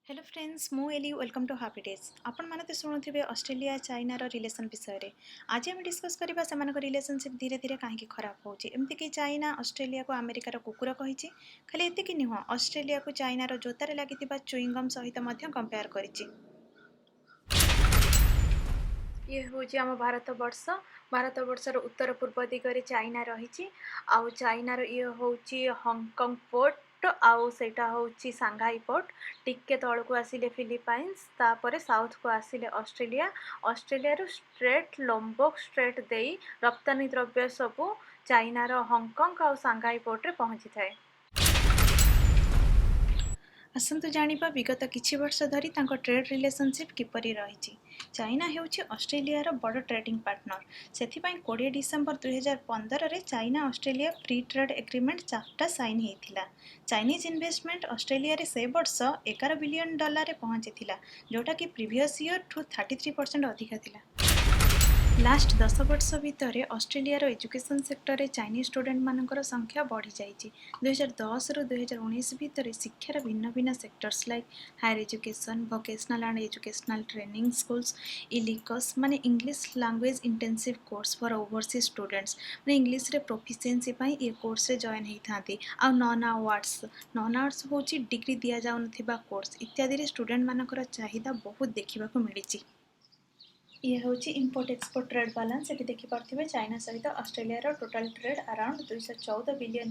Hello friends मु एली welcome to Happy Days आपण माने तो शुणुथिबे ऑस्ट्रेलिया चाइना रो रिलेशन विषय रे आज हम डिस्कस करबा सेमानक रिलेशनशिप धीरे धीरे काहे खराब होची एमति कि चाइना ऑस्ट्रेलिया को अमेरिका रो कुकुर कहिची खाली एति कि निहो ऑस्ट्रेलिया को चाइना रो जोतारे लागितिबा चुइंगम सहित मध्य कंपेयर करिची ये होची हम भारत वर्षर उत्तर पूर्व दिगरे चाइना रही आउ चाइना रो ये होची हांगकांग पोर्ट आउ सेटा होची सांघाई पोर्ट टिके तल को आसिले फिलिपाइंस तापरे साउथ को आसिले ऑस्ट्रेलिया रो स्ट्रेट लंबोक स्ट्रेट देई रप्तानी द्रव्य सबु चाइना रो हांगकांग आउ सांघाई पोर्ट रे पहुंची थाए आसतु जानिबा विगत किछि वर्ष धरी तांको ट्रेड रिलेशनशिप किपरि रहिछि चाइना हेउछि ऑस्ट्रेलिया बड़ ट्रेडिंग पार्टनर सेथिपाई 20 डिसेंबर 2015 रे China Australia free trade agreement चार्टा साइन हेइथिला चाइनीज इन्वेस्टमेंट ऑस्ट्रेलिया रे से वर्ष $11 बिलियन रे पहुंचीथिला जोटा कि प्रीवियस ईयर ठू 33% अधिक थिला लास्ट 10 वर्ष भितर ऑस्ट्रेलिया रो एजुकेशन सेक्टर रे चाइनीज स्टूडेंट मानकर संख्या बढ़ी जाइछि 2010 रु 2019 भितर शिक्षार भिन्न भिन्न sectors like higher education vocational and educational training schools इलिकस माने English language intensive course for overseas students माने इंग्लिश रे प्रोफिशिएंसी पई ए कोर्स रे जॉइन हेई थांती आ नॉन आवर्ड्स होची डिग्री दिया जाउ नथिबा कोर्स इत्यादि रे स्टूडेंट मानकर चाहिदा बहुत देखिबा को मिलिछि ये हूँ इम्पोर्ट एक्सपोर्ट ट्रेड बैलेंस ये देखिपे चाइना सहित ऑस्ट्रेलिया रो टोटल ट्रेड अराउंड $214 बिलियन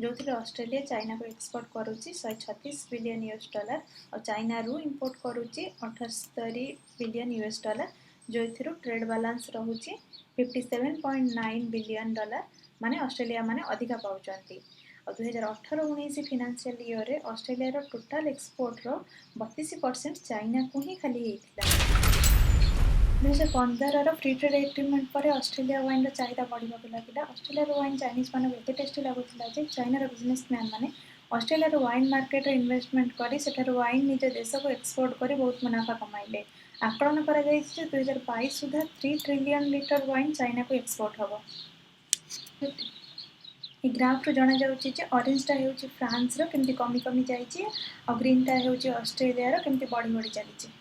जो थे ऑस्ट्रेलिया चाइना को एक्सपोर्ट करुच्ची $136 बिलियन और चाइना रू इम्पोर्ट करुच्ची $78 बिलियन जो ट्रेड बैलेंस रोचे $57.9 बिलियन माने ऑस्ट्रेलिया माने अधिका पाउचंती और 2018-19 फाइनेंशियल ईयर रे ऑस्ट्रेलिया रो टोटल एक्सपोर्ट रो 32% चाइना को ही खाली हेइथिला 2015 फ्री ट्रेड एग्रीमेंट पर ऑस्ट्रेलिया वाइन चाहिदा बढ़ा लगे ऑस्ट्रेलिया वाइन चाइनीज मान एत टेस्टी लगुला चाइनार बिजनेसमैन मैंने ऑस्ट्रेलिया वाइन मार्केट इन्वेस्टमेंट कर सेठार वाइन निज देश को एक्सपोर्ट कर बहुत मुनाफा कमाइले आकलन कर 2022 सुधा 3 ट्रिलियन लिटर वाइन चाइना को एक्सपोर्ट हम ग्राफ रू जना जाउची जे ऑरेंजटा हेउची फ्रांस रो केमती कमी कमी जाइची और ग्रीनटा हेउची ऑस्ट्रेलिया रो केमती बढ़ी बढ़ी चलीची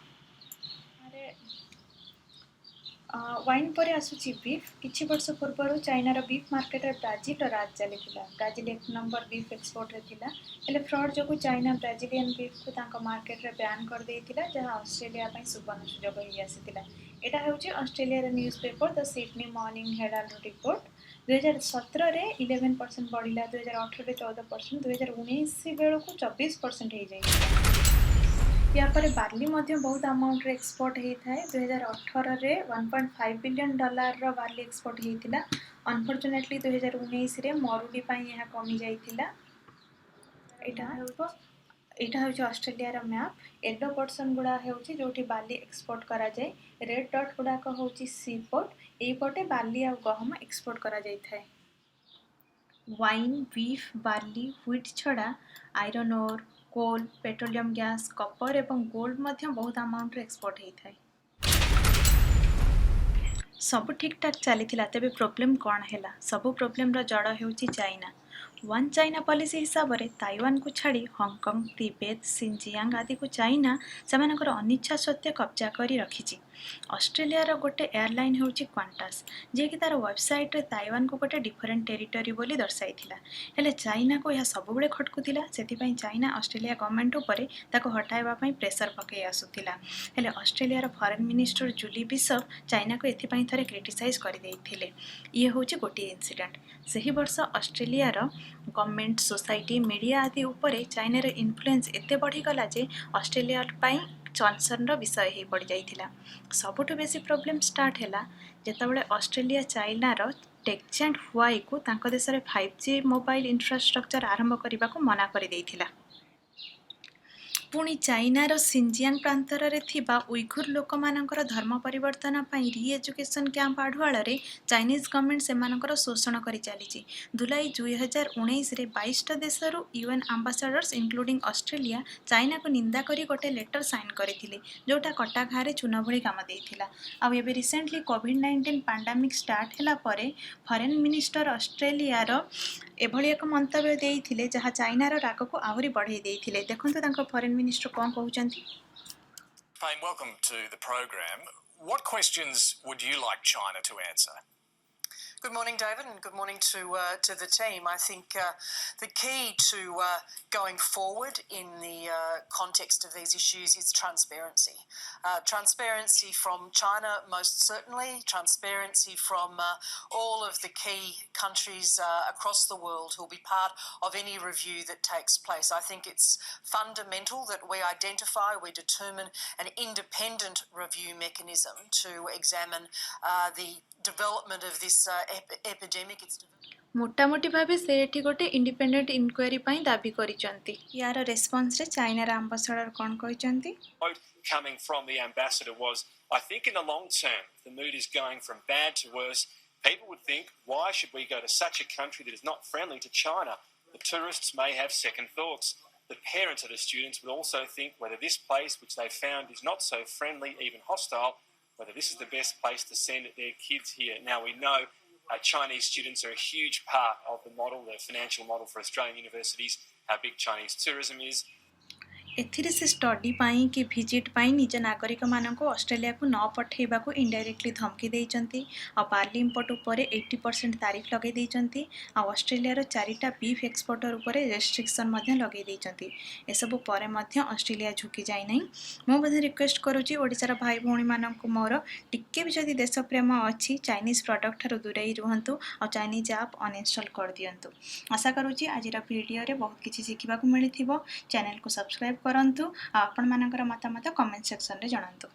वाइन पर आसूची बीफ किछि वर्ष पूर्व चाइनार बीफ मार्केट ब्राजिल राज चली ब्राजिल 1 नंबर बीफ एक्सपोर्ट रे थिला हेले फ्रॉड जो चाइना ब्राजिलियन बीफ को तांको मार्केट रे बैन कर देइथिला जहां ऑस्ट्रेलिया पई सुवर्ण सुजोग होई आसीथिला एटा हेउची ऑस्ट्रेलिया रे newspaper the Sydney morning Herald report 2017 रे 11% बढ़िला 2018 रे 14% 2019 बेलू को 24% हो जाइथिला या पर बार्ली मध्य बहुत अमाउंट रे एक्सपोर्ट होता है 2018 रे $1.5 बिलियन रो बार्ली एक्सपोर्ट होता अनफॉर्चुनेटली 2019 रे मरुडी पाई यह कमी जाइथिला एटा हूँ ऑस्ट्रेलिया रो मैप येलो पर्सन गुड़ा होची जोठी बार्ली एक्सपोर्ट करा जाए रेड डॉट गुड़ाक होची सी पोर्ट एई पटे बार्ली आ गहम एक्सपोर्ट करा जाय थाए वाइन बीफ बार्ली व्हीट छड़ा iron ore coal petroleum gas copper एवं गोल्ड मध्य बहुत अमाउंट रे एक्सपोर्ट होता है सब ठीक ठाक चली तेरे प्रोब्लेम कौन है सब प्रोब्लेम रो जड़ होची चाइना वन चाइना पॉलिसी हिसाब से ताइवान को छाड़ी हांगकांग तिब्बत सिंजियांग आदि को चाइना सेमानकर अनिच्छा सत्वे कब्जा करी रखिछि ऑस्ट्रेलिया रो गोटे एयरलाइन होची क्वांटास जे कि तार वेबसाइट रे ताइवान को गोटे डिफरेंट टेरिटरी बोली दर्शाइथिला हेले चाइना को यह सब बेले खटकुथिला सेथिपई चाइना ऑस्ट्रेलिया गवर्नमेंट उपरे ताको हटाइबा पई प्रेशर पकई आसुथिला हेले ऑस्ट्रेलिया रो foreign minister Julie Bishop China को एथिपई थरे क्रिटिसाइज करि देइथिले ये होची गोटे इंसिडेंट सही वर्ष ऑस्ट्रेलिया रो गवर्नमेंट सोसाइटी मीडिया आदि उपरे चाइना रो इन्फ्लुएंस एते बढ़ी गला जे ऑस्ट्रेलिया पई कनसर्न विषय हो पड़ जाइथिला सबुठु बेसी प्रॉब्लम स्टार्ट हैला जेतेबेले ऑस्ट्रेलिया चाइना रो टेक्जेंट हुआई को तांको देश रे 5G मोबाइल इंफ्रास्ट्रक्चर आरंभ करने को मना कर देइथिला पुणी चाइनार सिंजियांग प्रांतर रे थिबा उइघुर लोक मानकर धर्म परिवर्तन पई री एजुकेशन कैंप आढुआल रे चाइनीज गवर्नमेंट सेमानकर शोषण करि चलीछि जुलाई 2019 रे 22 देशरू UN ambassadors including Australia China को निंदा करी गोटे लेटर साइन करथिले जोटा कटा घारे चुना भली काम देइथिला आ एबे रिसेंटली कोविड-19 पैंडेमिक स्टार्ट हैला परे फॉरेन मिनिस्टर ऑस्ट्रेलिया रो एभली एक मंतव्य देइथिले जहाँ चाइनार राग को आहुरी बढ़ाई देइथिले देखंतु तांको फॉरेन मिनिस्टर कौन कहउचंती? Fane, welcome to the program. What questions would you like China to answer? Good morning, David, and good morning to the team. I think the key to going forward in the context of these issues is transparency. Transparency from China, most certainly. Transparency from all of the key countries across the world who will be part of any review that takes place. I think it's fundamental that we identify, we determine an independent review mechanism to examine the development of this epidemic. मोटामोटी भावे से एठी गोटे independent inquiry पई दाबी करिसंती। यार response रे China रा ambassador कोन कहिसंती? Coming from the ambassador was, I think in the long term, the mood is going from bad to worse. People would think, why should we go to such a country that is not friendly to China? The tourists may have second thoughts. The parents of the students would also think whether this place, which they found is not so friendly, even hostile, whether this is the best place to send their kids here. Now we know Chinese students are a huge part of the model, the financial model for Australian universities, how big Chinese tourism is. एथिरे से study पाई कि visit पाई निज नागरिक मानक Australia को न पठेबाकू indirectly धमकी देइचंती आ barley import उपरे 80% तारीफ लगे देइचंती आ ऑस्ट्रेलिया रो चारिटा बीफ एक्सपोर्टर उपरे रेस्ट्रिक्शन मध्य लगे देइचंती। एसबु परे मध्य ऑस्ट्रेलिया झुकी जाय नै। मो बधे रिक्वेस्ट करूची ओडिसा भाई भौणी मानक मोर टिके भी जदि देश प्रेम अछि चाइनीज प्रोडक्ट ठारो दूरेई रुहंतु आ चाइनीज ऐप अनइंस्टॉल कर दियंतु। आशा करूची आजिरा वीडियो रे बहुत किछि सिखिबाकू मिलिथिबो। चैनल को सब्सक्राइब करंतु आ आपण मानकर मतामत कमेंट सेक्शन रे जणांतु।